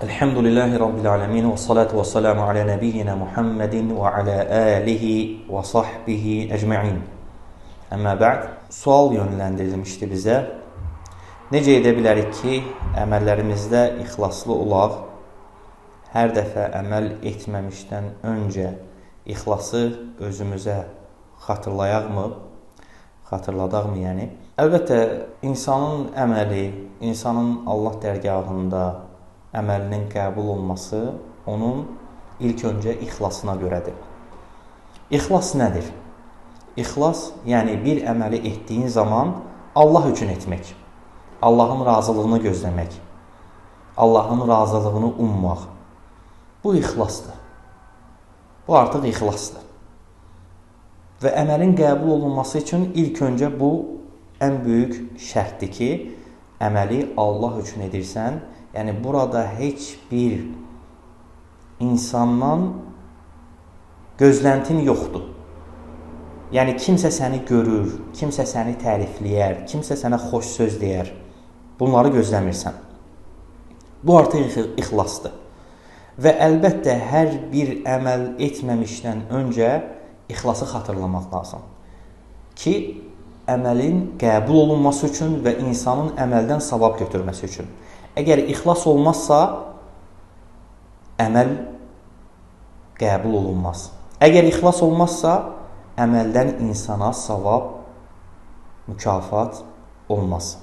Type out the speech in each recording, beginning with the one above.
Elhamdülillahi Rabbil alemin və salatu və salamu alə nəbiyyina Muhammedin və alə alihi və sahbihi əcməin. Əmmə bə'd, sual yönləndirilmişdi bizə. Necə edə bilərik ki, əməllərimizdə ixlaslı olaq, hər dəfə əməl etməmişdən öncə ixlası özümüzə xatırlayaqmı? Xatırladaqmı yəni? Əlbəttə, insanın əməli, insanın Allah dərgahında əməlinin qəbul olması onun ilk öncə ixlasına görədir. İxlas nədir? İxlas, yəni bir əməli etdiyin zaman Allah üçün etmək, Allahın razılığını gözləmək, Allahın razılığını ummaq. Bu ixlasdır. Bu artıq ixlasdır. Və əməlin qəbul olunması üçün ilk öncə bu ən böyük şərtdir ki, əməli Allah üçün edirsən. Yəni, burada heç bir insandan gözləntin yoxdur. Yəni, kimsə səni görür, kimsə səni tərifləyər, kimsə sənə xoş söz deyər. Bunları gözləmirsən. Bu artıq ixlasdır. Və əlbəttə, hər bir əməl etməmişdən öncə ixlası xatırlamaq lazım. Ki, əməlin qəbul olunması üçün və insanın əməldən savab götürməsi üçün. Əgər ixlas olmazsa, əməl qəbul olunmaz. Əgər ixlas olmazsa, əməldən insana savab, mükafat olmaz.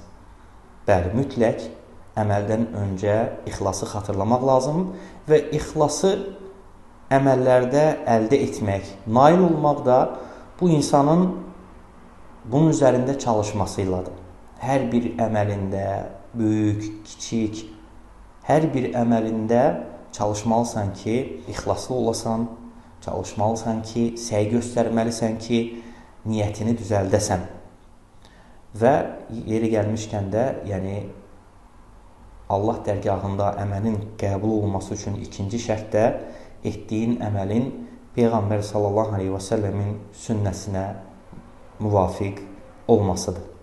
Bəli, mütləq əməldən öncə ixlası xatırlamaq lazım və ixlası əməllərdə əldə etmək, nail olmaq da bu insanın bunun üzərində çalışması ilədir. Hər bir əməlində, böyük, kiçik, hər bir əməlində çalışmalısan ki, ixlaslı olasan, çalışmalısan ki, səy göstərməlisən ki, niyyətini düzəldəsən. Və yeri gəlmişkən də, yəni, Allah dərgahında əməlin qəbul olunması üçün ikinci şərt də etdiyin əməlin Peyğəmbər sallallahu aleyhi və səlləmin sünnəsinə müvafiq olmasıdır.